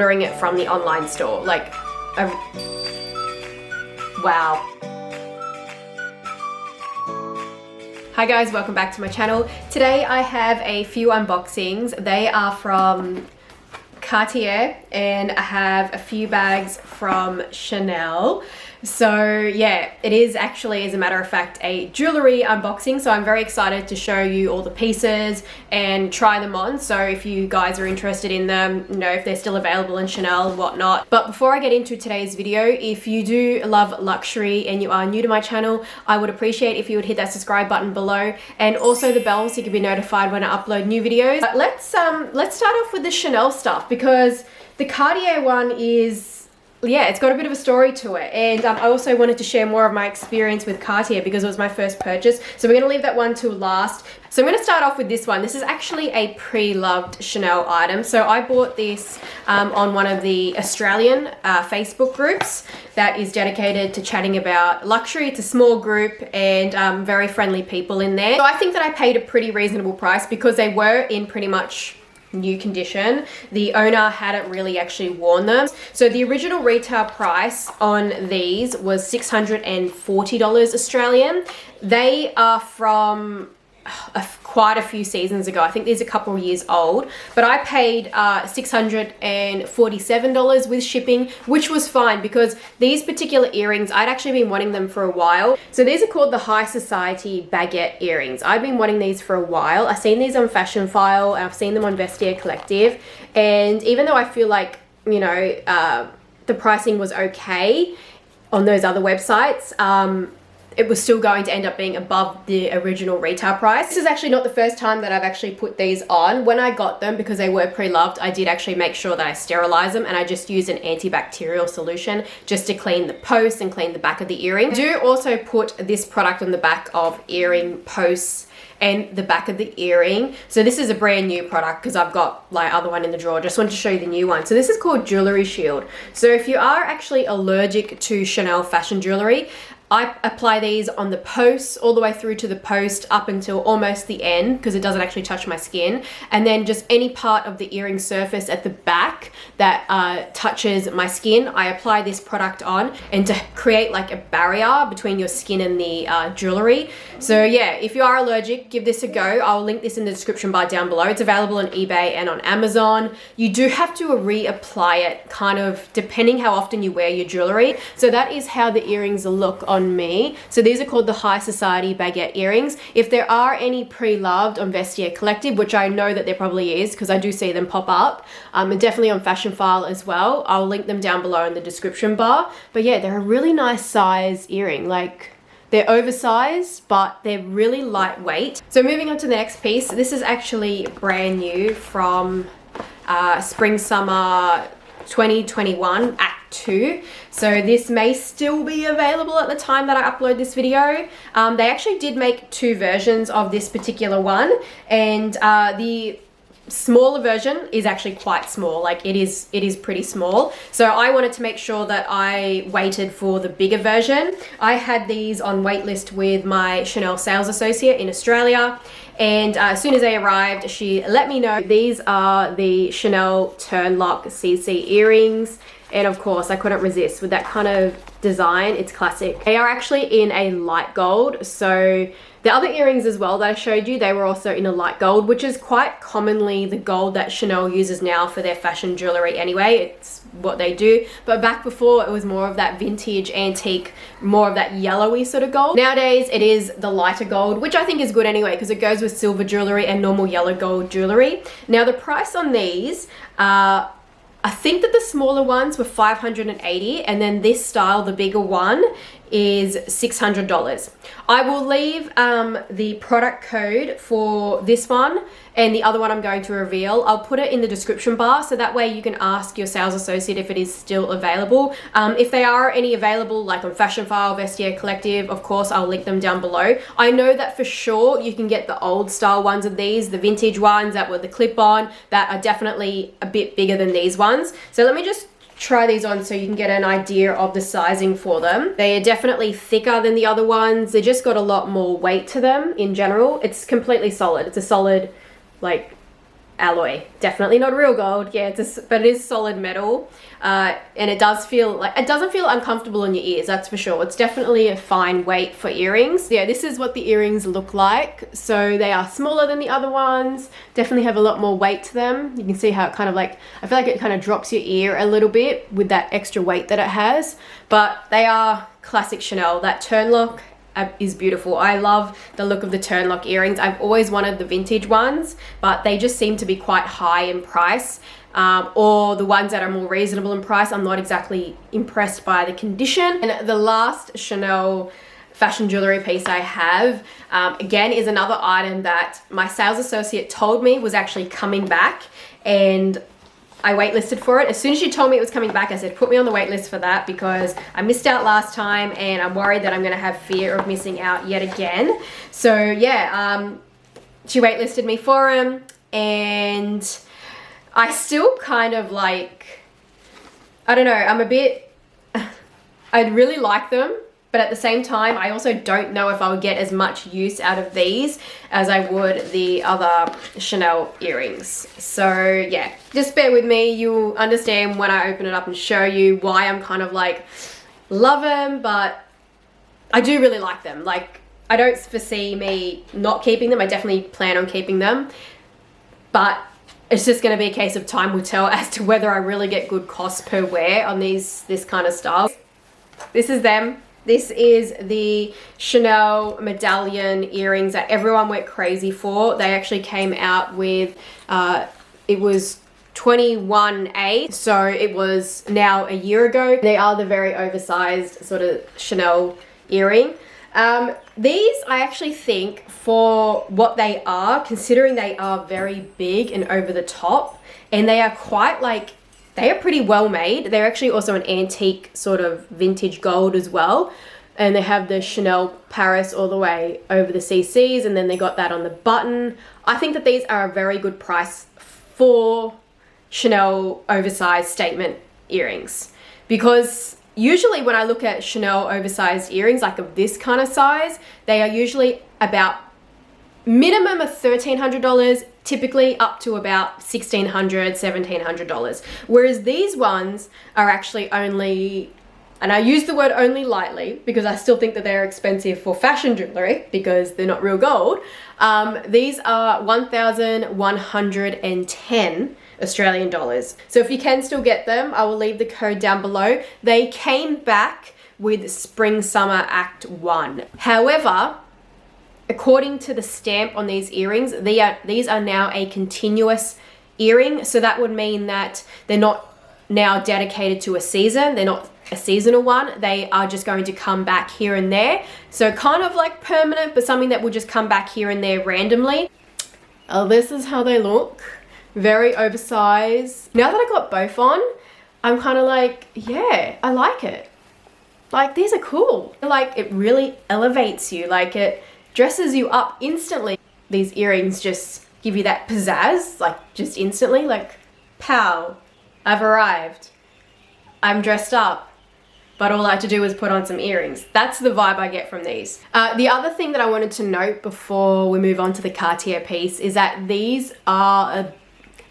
ordering it from the online store. Like, wow. Hi guys, welcome back to my channel. Today I have a few unboxings. They are from Cartier and I have a few bags from Chanel. So yeah, it is actually, as a matter of fact, a jewellery unboxing. So I'm very excited to show you all the pieces and try them on. So if you guys are interested in them, you know, if they're still available in Chanel and whatnot. But before I get into today's video, if you do love luxury and you are new to my channel, I would appreciate if you would hit that subscribe button below and also the bell so you can be notified when I upload new videos. But let's start off with the Chanel stuff, because the Cartier one is, yeah, it's got a bit of a story to it, and I also wanted to share more of my experience with Cartier because it was my first purchase, so we're going to leave that one till last. So I'm going to start off with this one. This is actually a pre-loved Chanel item. So I bought this on one of the Australian Facebook groups that is dedicated to chatting about luxury. It's a small group and very friendly people in there. So I think that I paid a pretty reasonable price because they were in pretty much new condition. The owner hadn't really actually worn them. So the original retail price on these was $640 Australian. They are from quite a few seasons ago. I think these are a couple of years old, but I paid $647 with shipping, which was fine because these particular earrings, I'd actually been wanting them for a while. So these are called the High Society Baguette earrings. I've been wanting these for a while. I've seen these on Fashion File, I've seen them on Vestiaire Collective, and even though I feel like, you know, the pricing was okay on those other websites, it was still going to end up being above the original retail price. This is actually not the first time that I've actually put these on. When I got them, because they were pre-loved, I did actually make sure that I sterilize them, and I just used an antibacterial solution just to clean the posts and clean the back of the earring. I do also put this product on the back of earring posts and the back of the earring. So this is a brand new product because I've got like other one in the drawer. Just wanted to show you the new one. So this is called Jewellery Shield. So if you are actually allergic to Chanel fashion jewellery, I apply these on the posts all the way through to the post up until almost the end because it doesn't actually touch my skin, and then just any part of the earring surface at the back that touches my skin, I apply this product on, and to create like a barrier between your skin and the jewellery. So yeah, if you are allergic, give this a go. I'll link this in the description bar down below. It's available on eBay and on Amazon. You do have to reapply it kind of depending how often you wear your jewellery. So that is how the earrings look on me. So these are called the High Society Baguette earrings. If there are any pre-loved on Vestiaire Collective, which I know that there probably is because I do see them pop up, and definitely on Fashion File as well, I'll link them down below in the description bar. But yeah, they're a really nice size earring. Like, they're oversized, but they're really lightweight. So moving on to the next piece. This is actually brand new from Spring Summer 2021 Act 2. So this may still be available at the time that I upload this video. They actually did make two versions of this particular one, and the smaller version is actually quite small. Like, it is pretty small. So I wanted to make sure that I waited for the bigger version. I had these on waitlist with my Chanel sales associate in Australia, and as soon as they arrived, she let me know. These are the Chanel Turnlock CC earrings, and of course I couldn't resist with that kind of design. It's classic. They are actually in a light gold. So the other earrings as well that I showed you, they were also in a light gold, which is quite commonly the gold that Chanel uses now for their fashion jewellery anyway. It's what they do. But back before, it was more of that vintage, antique, more of that yellowy sort of gold. Nowadays, it is the lighter gold, which I think is good anyway because it goes with silver jewellery and normal yellow gold jewellery. Now, the price on these I think that the smaller ones were $580, and then this style, the bigger one, is $600. I will leave the product code for this one and the other one I'm going to reveal. I'll put it in the description bar so that way you can ask your sales associate if it is still available. If they are any available, like on Fashion File, Vestiaire Collective, of course I'll link them down below. I know that for sure you can get the old style ones of these, the vintage ones that were the clip-on, that are definitely a bit bigger than these ones. So let me just try these on so you can get an idea of the sizing for them. They are definitely thicker than the other ones. They just got a lot more weight to them in general. It's completely solid. It's a solid, like, alloy. Definitely not real gold. Yeah, but it is solid metal. And it does feel like, it doesn't feel uncomfortable in your ears, that's for sure. It's definitely a fine weight for earrings. Yeah, this is what the earrings look like. So they are smaller than the other ones, definitely have a lot more weight to them. You can see how it kind of like, I feel like it kind of drops your ear a little bit with that extra weight that it has, but they are classic Chanel. That turnlock is beautiful. I love the look of the turnlock earrings. I've always wanted the vintage ones, but they just seem to be quite high in price. Or the ones that are more reasonable in price, I'm not exactly impressed by the condition. And the last Chanel fashion jewelry piece I have, again, is another item that my sales associate told me was actually coming back, and I waitlisted for it. As soon as she told me it was coming back, I said, put me on the wait list for that, because I missed out last time and I'm worried that I'm gonna have fear of missing out yet again. So yeah, she waitlisted me for him, and I still kind of like, I don't know, I'd really like them, but at the same time, I also don't know if I would get as much use out of these as I would the other Chanel earrings. So yeah, just bear with me. You'll understand when I open it up and show you why I'm kind of like, love them, but I do really like them. Like, I don't foresee me not keeping them. I definitely plan on keeping them, but it's just going to be a case of time will tell as to whether I really get good cost per wear on this kind of style. This is them. This is the Chanel Medallion earrings that everyone went crazy for. They actually came out with, it was 21A, so it was now a year ago. They are the very oversized sort of Chanel earring. These, I actually think, for what they are, considering they are very big and over the top, and they are quite like, they are pretty well made. They're actually also an antique sort of vintage gold as well. And they have the Chanel Paris all the way over the CCs, and then they got that on the button. I think that these are a very good price for Chanel oversized statement earrings, because usually when I look at Chanel oversized earrings, like of this kind of size, they are usually about minimum of $1,300, typically up to about $1,600, $1,700. Whereas these ones are actually only, and I use the word only lightly because I still think that they're expensive for fashion jewelry because they're not real gold. These are 1,110 Australian dollars. So if you can still get them, I will leave the code down below. They came back with Spring Summer Act 1. However, according to the stamp on these earrings, these are now a continuous earring. So that would mean that they're not now dedicated to a season. They're not a seasonal one. They are just going to come back here and there. So kind of like permanent, but something that will just come back here and there randomly. Oh, this is how they look. Very oversized. Now that I got both on, I'm kind of like, yeah, I like it. Like, these are cool. Like, it really elevates you. Like, it dresses you up instantly. These earrings just give you that pizzazz, like just instantly, like, pow, I've arrived. I'm dressed up. But all I had to do was put on some earrings. That's the vibe I get from these. The other thing that I wanted to note before we move on to the Cartier piece is that these are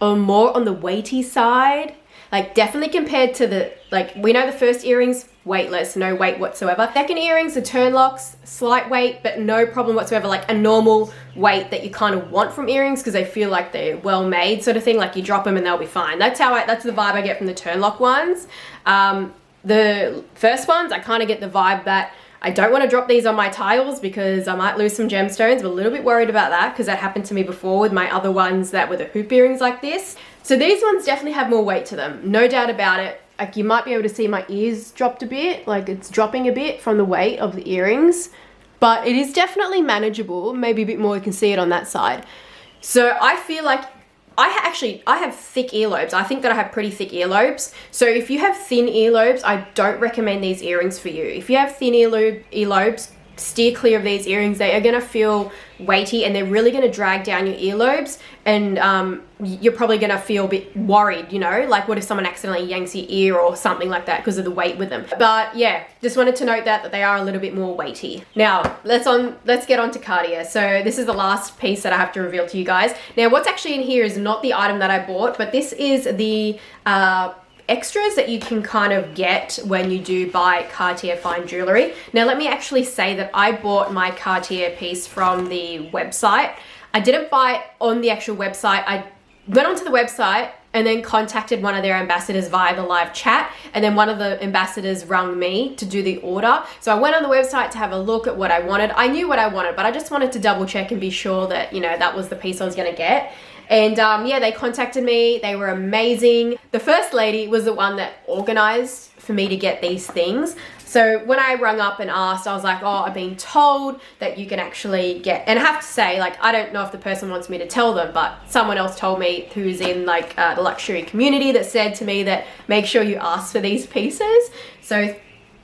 more on the weighty side. Like, definitely compared to the, like, we know the first earrings, weightless, no weight whatsoever. Second earrings, the turnlocks, slight weight, but no problem whatsoever, like a normal weight that you kind of want from earrings because they feel like they're well made sort of thing. Like, you drop them and they'll be fine. That's the vibe I get from the turnlock ones. The first ones, I kind of get the vibe that I don't want to drop these on my tiles because I might lose some gemstones. I'm a little bit worried about that because that happened to me before with my other ones that were the hoop earrings like this. So these ones definitely have more weight to them, no doubt about it. Like, you might be able to see my ears dropped a bit, like it's dropping a bit from the weight of the earrings, but it is definitely manageable. Maybe a bit more, you can see it on that side. So I feel like I have thick earlobes. I think that I have pretty thick earlobes. So if you have thin earlobes, I don't recommend these earrings for you. If you have thin earlobes, steer clear of these earrings. They are going to feel weighty and they're really going to drag down your earlobes, and you're probably going to feel a bit worried, you know, like what if someone accidentally yanks your ear or something like that because of the weight with them. But yeah, just wanted to note that they are a little bit more weighty. Now let's get on to Cartier. So this is the last piece that I have to reveal to you guys. Now what's actually in here is not the item that I bought, but this is the extras that you can kind of get when you do buy Cartier fine jewelry. Now let me actually say that I bought my Cartier piece from the website. I didn't buy it on the actual website. I went onto the website and then contacted one of their ambassadors via the live chat, and then one of the ambassadors rang me to do the order. So I went on the website to have a look at what I wanted. I knew what I wanted, but I just wanted to double check and be sure that, you know, that was the piece I was gonna get. And yeah, they contacted me. They were amazing. The first lady was the one that organized for me to get these things. So when I rung up and asked, I was like, oh, I've been told that you can actually get, and I have to say, like, I don't know if the person wants me to tell them, but someone else told me who's in like the luxury community that said to me that make sure you ask for these pieces. So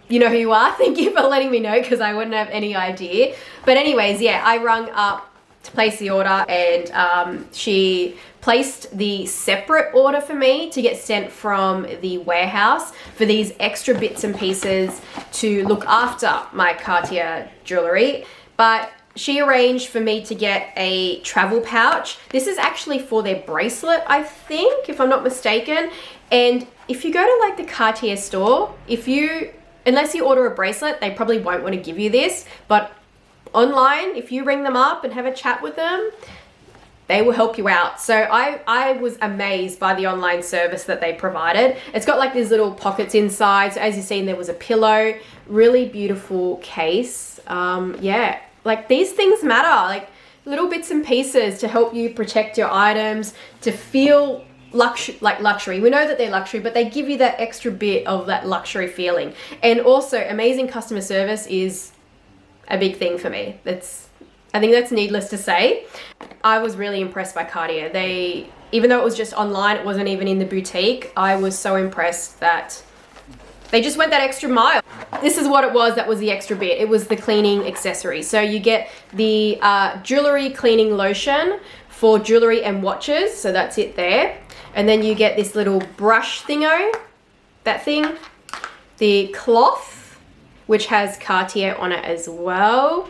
you know who you are. Thank you for letting me know, because I wouldn't have any idea. But anyways, yeah, I rung up to place the order, and she placed the separate order for me to get sent from the warehouse for these extra bits and pieces to look after my Cartier jewelry. But she arranged for me to get a travel pouch. This is actually for their bracelet, I think, if I'm not mistaken. And if you go to like the Cartier store, unless you order a bracelet, they probably won't want to give you this, but online, if you ring them up and have a chat with them, they will help you out. So I was amazed by the online service that they provided. It's got like these little pockets inside. So as you've seen, there was a pillow, really beautiful case. Yeah, like these things matter, like little bits and pieces to help you protect your items, to feel luxury. We know that they're luxury, but they give you that extra bit of that luxury feeling. And also amazing customer service is a big thing for me. I think that's needless to say. I was really impressed by Cartier. Even though it was just online, it wasn't even in the boutique, I was so impressed that they just went that extra mile. This is what it was that was the extra bit. It was the cleaning accessory. So you get the jewelry cleaning lotion for jewelry and watches. So that's it there. And then you get this little brush thingo, that thing. The cloth, which has Cartier on it as well.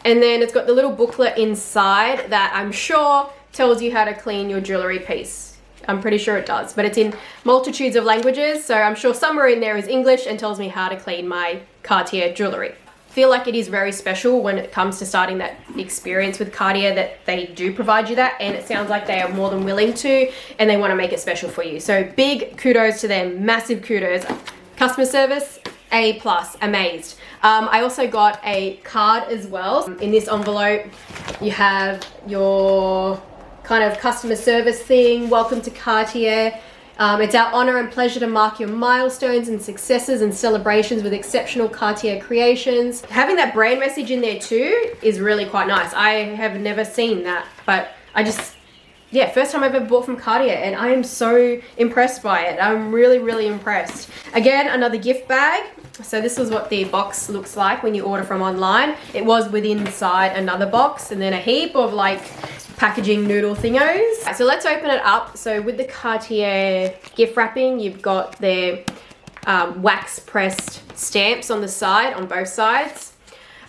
And then it's got the little booklet inside that I'm sure tells you how to clean your jewelry piece. I'm pretty sure it does, but it's in multitudes of languages, so I'm sure somewhere in there is English and tells me how to clean my Cartier jewelry. I feel like it is very special when it comes to starting that experience with Cartier that they do provide you that, and it sounds like they are more than willing to, and they want to make it special for you. So big kudos to them, massive kudos. Customer service, A+, amazed. I also got a card as well. In this envelope, you have your kind of customer service thing. Welcome to Cartier. It's our honor and pleasure to mark your milestones and successes and celebrations with exceptional Cartier creations. Having that brand message in there too is really quite nice. I have never seen that, but yeah, first time I've ever bought from Cartier, and I am so impressed by it. I'm really, really impressed. Again, another gift bag. So this is what the box looks like when you order from online. It was inside another box, and then a heap of like packaging noodle thingos. So let's open it up. So with the Cartier gift wrapping, you've got their wax pressed stamps on the side, on both sides.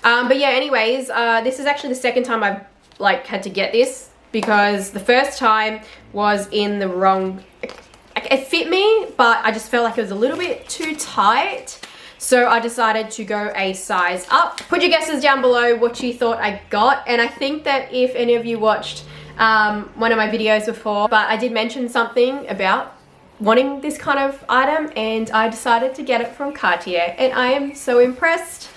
But yeah, anyways, this is actually the second time I've like had to get this, because the first time was in the wrong, it fit me, but I just felt like it was a little bit too tight. So I decided to go a size up. Put your guesses down below what you thought I got. And I think that if any of you watched one of my videos before, but I did mention something about wanting this kind of item, and I decided to get it from Cartier. And I am so impressed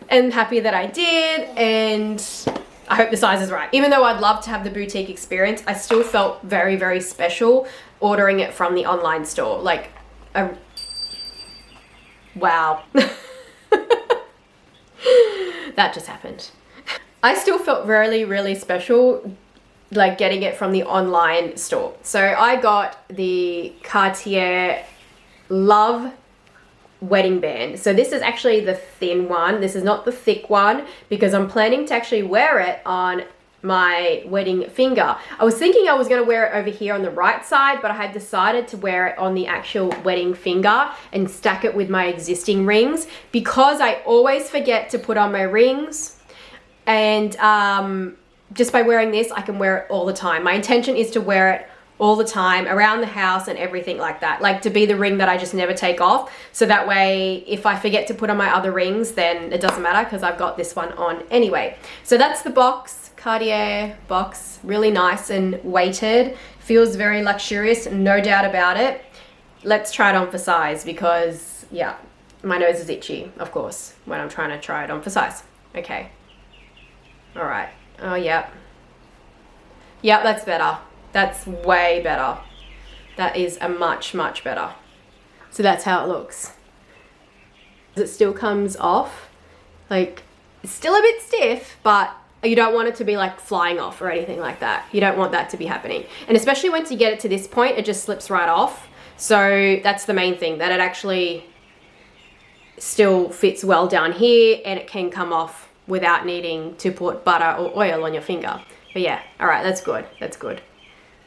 and happy that I did, and I hope the size is right. Even though I'd love to have the boutique experience, I still felt very, very special ordering it from the online store. Like, wow. That just happened. I still felt really, really special like getting it from the online store. So I got the Cartier Love wedding band. So this is actually the thin one. This is not the thick one because I'm planning to actually wear it on my wedding finger. I was thinking I was going to wear it over here on the right side, but I had decided to wear it on the actual wedding finger and stack it with my existing rings because I always forget to put on my rings, and just by wearing this I can wear it all the time. My intention is to wear it all the time around the house and everything like that, like to be the ring that I just never take off, so that way if I forget to put on my other rings then it doesn't matter because I've got this one on anyway. So that's the box. Cartier box, really nice and weighted, feels very luxurious, no doubt about it. Let's try it on for size because yeah, my nose is itchy of course when I'm trying to try it on for size. Okay, all right. Oh yeah, that's better. That's way better. That is a much better. So that's how it looks. It still comes off, like it's still a bit stiff, but you don't want it to be like flying off or anything like that. You don't want that to be happening. And especially once you get it to this point, it just slips right off. So that's the main thing, that it actually still fits well down here and it can come off without needing to put butter or oil on your finger. But yeah, all right, that's good. That's good.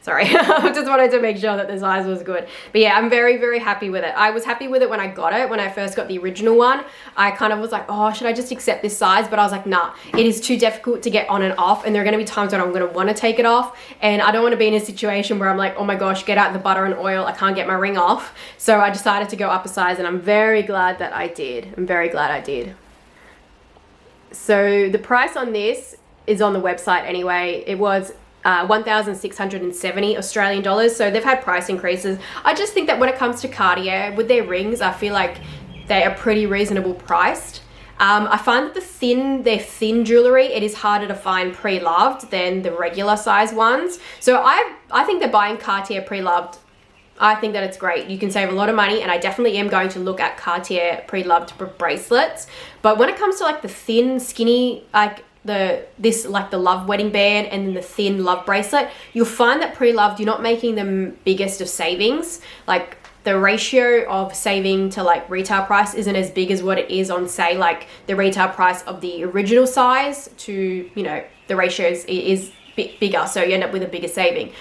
Sorry, I just wanted to make sure that the size was good. But yeah, I'm very happy with it. I was happy with it when I got it. When I first got the original one, I kind of was like, oh, should I just accept this size? But I was like, nah, it is too difficult to get on and off. And there are going to be times when I'm going to want to take it off. And I don't want to be in a situation where I'm like, oh my gosh, get out the butter and oil. I can't get my ring off. So I decided to go up a size and I'm very glad that I did. I'm very glad I did. So the price on this is on the website anyway. It was 1,670 Australian dollars. So they've had price increases. I just think that when it comes to Cartier with their rings, I feel like they are pretty reasonable priced. I find that their thin jewellery, it is harder to find pre-loved than the regular size ones. So I think that buying Cartier pre-loved, I think that it's great. You can save a lot of money, and I definitely am going to look at Cartier pre-loved bracelets. But when it comes to like the thin, skinny, like the love wedding band and then the thin love bracelet, you'll find that pre-loved, you're not making the biggest of savings. Like the ratio of saving to like retail price isn't as big as what it is on, say, like the retail price of the original size to, you know, the ratio is a bit bigger, so you end up with a bigger saving.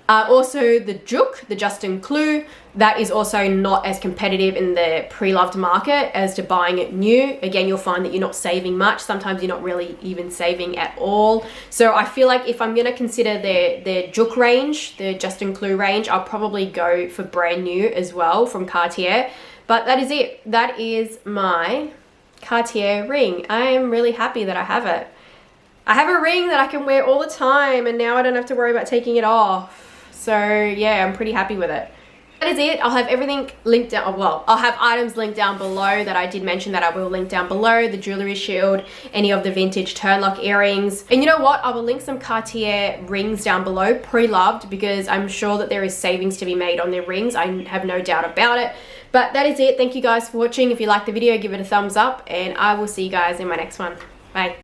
Also the Juk, the Justin Clue, that is also not as competitive in the pre-loved market as to buying it new. Again, you'll find that you're not saving much. Sometimes you're not really even saving at all. So I feel like if I'm going to consider their Juk range, the Justin Clue range, I'll probably go for brand new as well from Cartier. But that is it. That is my Cartier ring. I am really happy that I have it. I have a ring that I can wear all the time, and now I don't have to worry about taking it off. So yeah, I'm pretty happy with it. That is it. I'll have everything linked down. Well, I'll have items linked down below that I did mention that I will link down below. The jewellery shield, any of the vintage turnlock earrings. And you know what? I will link some Cartier rings down below, pre-loved, because I'm sure that there is savings to be made on their rings. I have no doubt about it. But that is it. Thank you guys for watching. If you liked the video, give it a thumbs up, and I will see you guys in my next one. Bye.